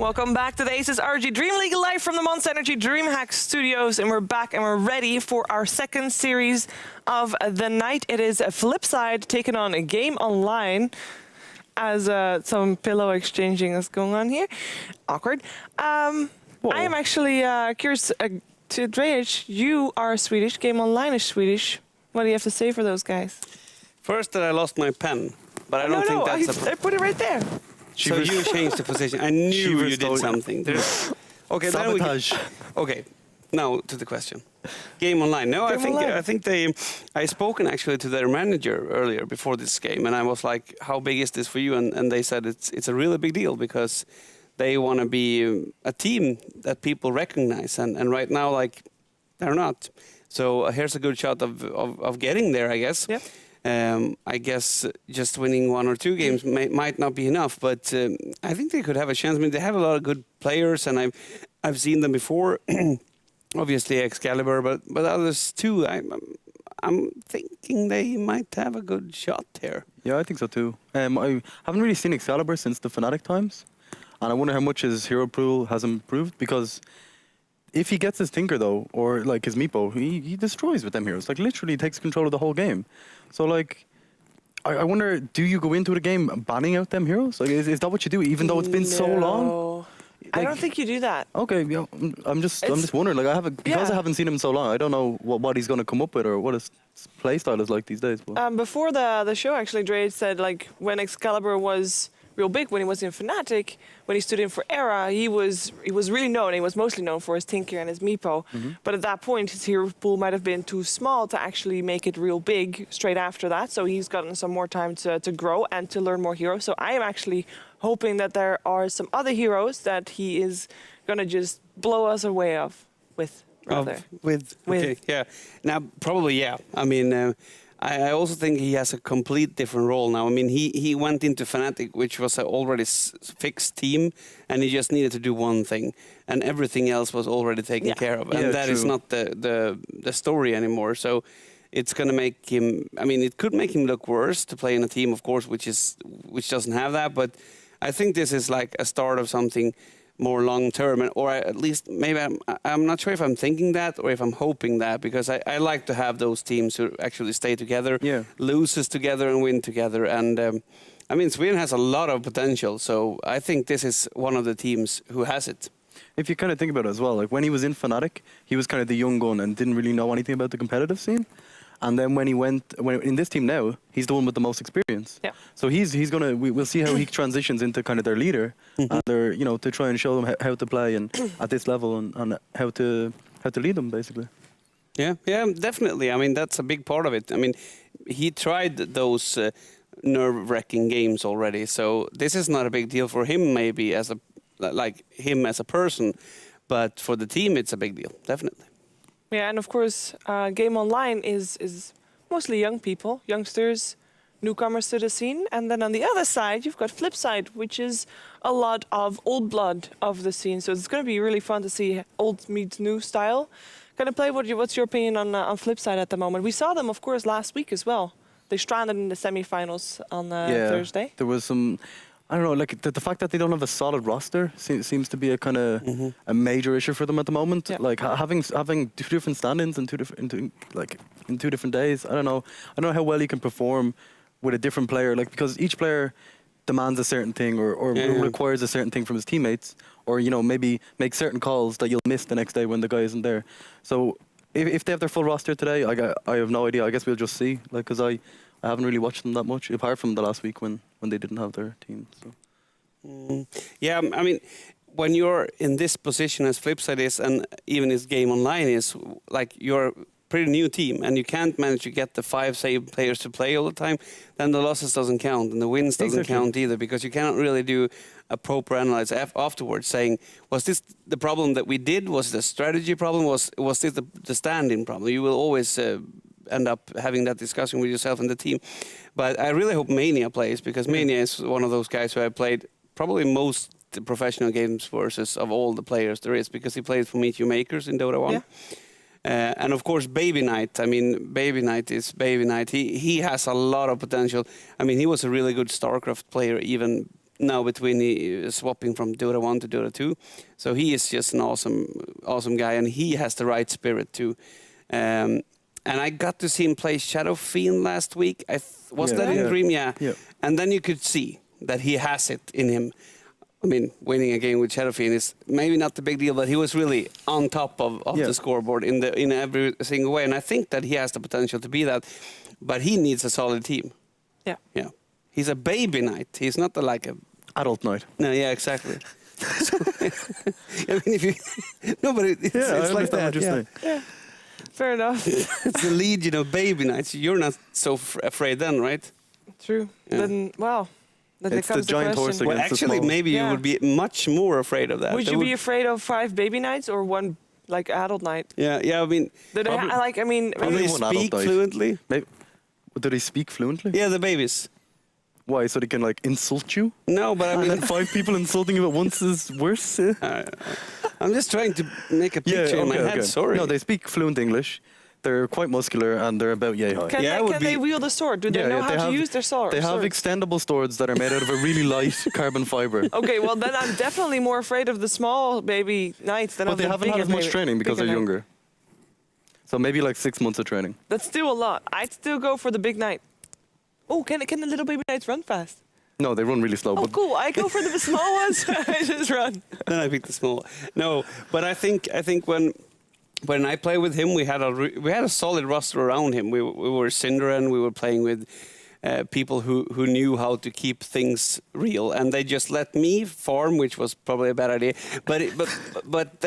Welcome back to the ASUS ROG DreamLeague live from the Monster Energy DreamHack studios, and we're back and we're ready for our second series of the night. It is Flipside taking on a game online, as some pillow exchanging is going on here. Awkward. I am actually curious to DreamHack. You are Swedish. Game online is Swedish. What do you have to say for those guys? First, that I lost my pen, but I don't think that's I put it right there. So you changed the position. I knew you did something. Okay, sabotage. Okay, now to the question. Game online. No, I think I spoken actually to their manager earlier before this game, and I was like, "How big is this for you?" And they said it's a really big deal because they want to be a team that people recognize, and right now like they're not. So here's a good shot of getting there, I guess. Yeah. I guess just winning 1 or 2 games might not be enough, but I think they could have a chance. I mean, they have a lot of good players, and I've seen them before. Obviously, Excalibur, but others too. I'm thinking they might have a good shot here. Yeah, I think so too. I haven't really seen Excalibur since the Fnatic times, and I wonder how much his hero pool has improved, because if he gets his Tinker though, or like his Meepo, he destroys with them heroes. Like literally takes control of the whole game. So like, I wonder, do you go into the game banning out them heroes? Like, is that what you do, even though it's been so long? Like, I don't think you do that. Okay, yeah, I'm just wondering. Like, I haven't seen him so long. I don't know what he's going to come up with or what his play style is like these days. But. Before the show, actually, Dre said like when Excalibur was real big, when he was in Fnatic, when he stood in for Era, he was really known. He was mostly known for his Tinker and his Meepo. But at that point, his hero pool might have been too small to actually make it real big straight after that. So he's gotten some more time to grow and to learn more heroes. So I am actually hoping that there are some other heroes that he is gonna just blow us away with. Okay, yeah. Now probably yeah. I mean. I also think he has a complete different role now. I mean, he went into Fnatic, which was an already fixed team, and he just needed to do one thing, and everything else was already taken care of. And that is not the story anymore. So it's going to make him. I mean, it could make him look worse to play in a team, of course, which doesn't have that. But I think this is like a start of something more long-term, or at least maybe I'm not sure if I'm thinking that or if I'm hoping that, because I like to have those teams who actually stay together, loses together and win together. And I mean, Sweden has a lot of potential, so I think this is one of the teams who has it. If you kind of think about it as well, like when he was in Fnatic, he was kind of the young gun and didn't really know anything about the competitive scene. And then when in this team now, he's the one with the most experience. Yeah. So we'll see how he transitions into kind of their leader, and their, to try and show them how to play and at this level and how to lead them basically. Yeah, definitely. I mean, that's a big part of it. I mean, he tried those nerve-wracking games already, so this is not a big deal for him maybe as a person, but for the team it's a big deal, definitely. Yeah, and of course, game online is mostly young people, youngsters, newcomers to the scene. And then on the other side, you've got Flipside, which is a lot of old blood of the scene. So it's going to be really fun to see old meets new style. Kind of play. What's your opinion on Flipside at the moment? We saw them, of course, last week as well. They stranded in the semifinals on Thursday. There was some. I don't know, like the fact that they don't have a solid roster seems to be a kind of a major issue for them at the moment. Yeah. Like having 2 different stand-ins in 2 different days. I don't know how well you can perform with a different player. Like, because each player demands a certain thing or requires a certain thing from his teammates, or maybe make certain calls that you'll miss the next day when the guy isn't there. So if they have their full roster today, I have no idea. I guess we'll just see. Like, because I haven't really watched them that much, apart from the last week when they didn't have their team. So. Yeah, I mean, when you're in this position as Flipside is, and even as Game Online is, like you're a pretty new team, and you can't manage to get the 5 same players to play all the time, then the losses doesn't count, and the wins doesn't count either, because you cannot really do a proper analysis afterwards saying, was this the problem that we did? Was it a strategy problem? Was this the stand-in problem? You will always end up having that discussion with yourself and the team. But I really hope Mania plays, because Mania is one of those guys who I played probably most professional games versus of all the players there is, because he played for Meet You Makers in Dota 1. Yeah. And of course, Baby Knight. I mean, Baby Knight is Baby Knight. He has a lot of potential. I mean, he was a really good StarCraft player even now between swapping from Dota 1 to Dota 2. So he is just an awesome guy, and he has the right spirit too. And I got to see him play Shadow Fiend last week. Was that in Dream? Yeah. And then you could see that he has it in him. I mean, winning a game with Shadow Fiend is maybe not the big deal, but he was really on top of the scoreboard in every single way. And I think that he has the potential to be that, but he needs a solid team. Yeah. Yeah. He's a baby knight. He's not like a adult knight. No, yeah, exactly. So, I mean, if you no, but it's like that. Yeah. Fair enough. It's the legion of baby knights. You're not so afraid then, right? True. Yeah. Then, well, then it's the giant horse against well, actually, the small. maybe you would be much more afraid of that. Would you be afraid of 5 baby knights or 1 like adult knight? Yeah. I mean, do they speak fluently? Maybe. Do they speak fluently? Yeah, the babies. Why? So they can like insult you? No, but I mean, and then 5 people insulting you at once is worse. I'm just trying to make a picture in my head. Sorry. No, they speak fluent English. They're quite muscular and they're about yay high. Can they wield a sword? Do they know how to use their sword? They have extendable swords that are made out of a really light carbon fiber. Okay, well then I'm definitely more afraid of the small baby knights than of the bigger. But they haven't had as much training because they're younger. So maybe like 6 months of training. That's still a lot. I'd still go for the big knight. Oh, can the little baby knights run fast? No, they run really slow. Oh, cool. I go for the small ones. I just run. Then I pick the small. No, but I think when I play with him, we had a solid roster around him. We were Synderen. We were playing with people who knew how to keep things real, and they just let me farm, which was probably a bad idea. But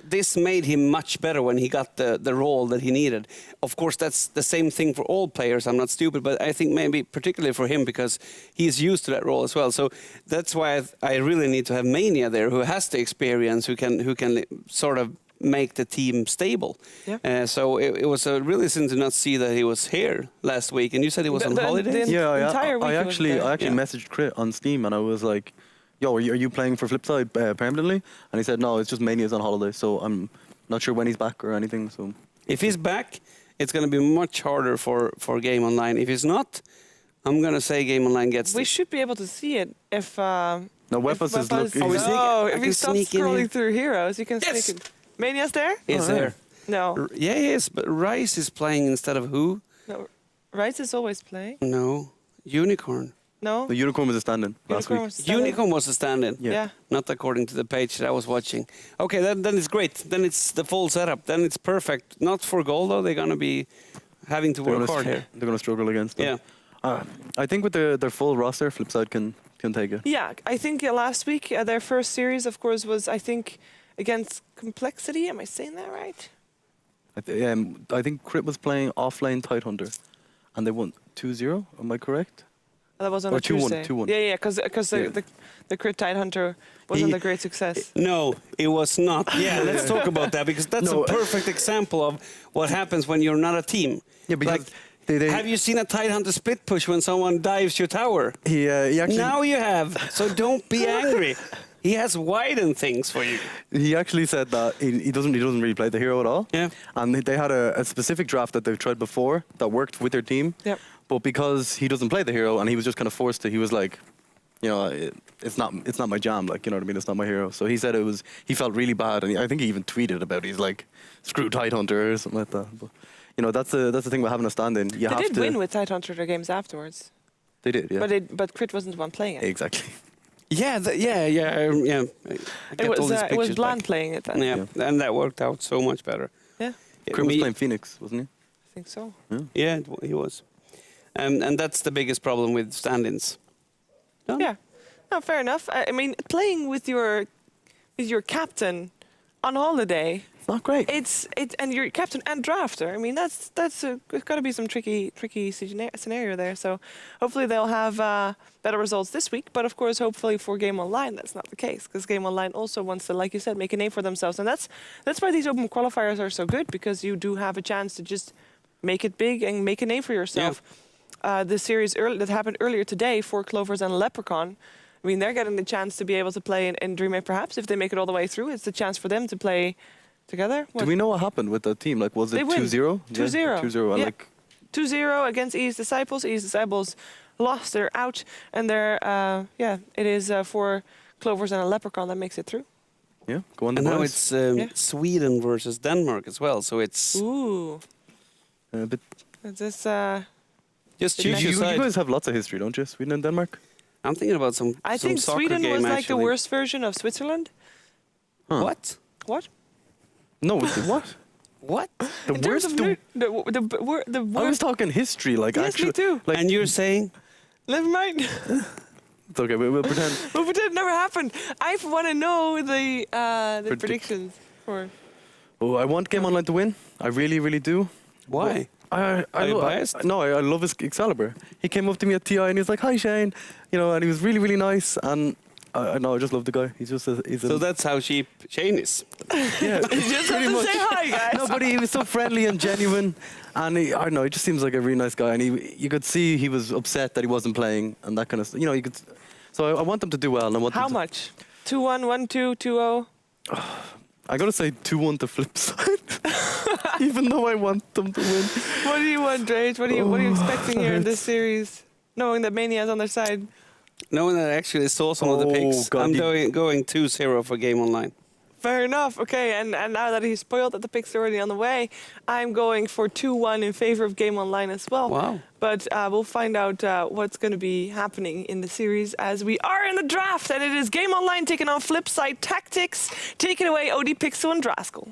this made him much better when he got the role that he needed. Of course, that's the same thing for all players. I'm not stupid, but I think maybe particularly for him because he's used to that role as well. So that's why I really need to have Mania there, who has the experience, who can sort of make the team stable. Yeah. So it was a really sin to not see that he was here last week. And you said he was on holidays? I actually messaged Crit on Steam and I was like, yo, are you playing for Flipside permanently? And he said, no, it's just Mania's on holiday, so I'm not sure when he's back or anything. So if he's back, it's going to be much harder for Game Online. If he's not, I'm going to say Game Online gets We should be able to see it if... no, Weapons is looking... if he stops scrolling through heroes, you can sneak in. Mania's there? He's there. No. Yeah, he is, but Rice is playing instead of who? No, Rice is always playing. No, Unicorn. No? The Unicorn was a stand-in last week. Unicorn was a stand-in? Yeah. Not according to the page that I was watching. Okay, then it's great. Then it's the full setup. Then it's perfect. Not for goal, though. They're going to be having to work hard here. They're going to struggle against them. Yeah. I think with their full roster, Flipside can take it. Yeah, I think last week, their first series, of course, was, I think, against Complexity. Am I saying that right? I think Crit was playing offlane Tidehunter, and they won 2-0. Am I correct? That was on a Tuesday. 2-1. Yeah, because the Crit Tidehunter wasn't a great success. No, it was not. Yeah, let's talk about that, because that's a perfect example of what happens when you're not a team. Yeah, because have you seen a Tidehunter split push when someone dives your tower? He actually... Now you have, so don't be angry. He has widened things for you. He actually said that he doesn't really play the hero at all. Yeah. And they had a specific draft that they've tried before that worked with their team. Yep. But because he doesn't play the hero and he was just kind of forced to, he was like, you know, it's not my jam, like, you know what I mean? It's not my hero. So he said he felt really bad, and I think he even tweeted about it. He's like, screw Tidehunter or something like that. But, you know, that's the thing about having a stand-in. They did win with Tidehunter their games afterwards. They did, yeah. But Crit wasn't the one playing it. Exactly. Yeah. It was Bland playing it then. Yeah, and that worked out so much better. Yeah. Crit was playing Phoenix, wasn't he? I think so. Yeah, he was. And that's the biggest problem with stand-ins. No? Yeah. No, fair enough. I mean, playing with your captain on holiday. It's not great. And your captain and drafter. I mean, it's got to be some tricky scenario there. So hopefully they'll have better results this week. But of course, hopefully for Game Online, that's not the case, because Game Online also wants to, like you said, make a name for themselves. And that's why these open qualifiers are so good, because you do have a chance to just make it big and make a name for yourself. Yeah. The series that happened earlier today for Clovers and Leprechaun, I mean, they're getting the chance to be able to play in DreamHack perhaps. If they make it all the way through, it's a chance for them to play together. Do we know what happened with the team? Like, was it 2-0? 2-0. 2-0. Yeah. Like, 2-0 against E's Disciples. E's Disciples lost, they're out, and they're it is for Clovers and a Leprechaun that makes it through. Yeah, go on. The And now boys. it's Sweden versus Denmark as well. So it's Ooh, But is this just you, choose your you side. guys have lots of history, don't you? Sweden and Denmark. I'm thinking about some. I some think soccer Sweden game, was like actually. the worst version of Switzerland. Huh. What? What? No, what? What? The In terms worst. of the I was worst. talking history, like Yes, actually. me too. Like, And you're saying? Never mind. it's okay. We'll pretend. But it never happened. I want to know the predictions for. Oh, I want Game Online to win. I really, really do. Why? I Are you lo- biased? No, I love his Excalibur. He came up to me at TI and he was like, "Hi, Shane," and he was really, really nice. And I know, I just love the guy. He's just So that's how cheap Shane is. yeah, You just have to say hi, guys. No, but he was so friendly and genuine, and I don't know, he just seems like a really nice guy. And you could see he was upset that he wasn't playing and that kind of stuff. You could. So I want them to do well. And I want How them to, much? 2-1, 1-2, 2-0. I gotta say 2-1 to Flipside, even though I want them to win. What do you want, Drage? What are you expecting here in this series? Knowing that Mania is on their side. No one that actually saw some of the picks. God, I'm going 2-0 for Game Online. Fair enough. Okay, and now that he's spoiled that the picks are already on the way, I'm going for 2-1 in favor of Game Online as well. Wow. But we'll find out what's going to be happening in the series as we are in the draft, and it is Game Online taking on Flipside Tactics. Take it away, OD Pixel and Draskell.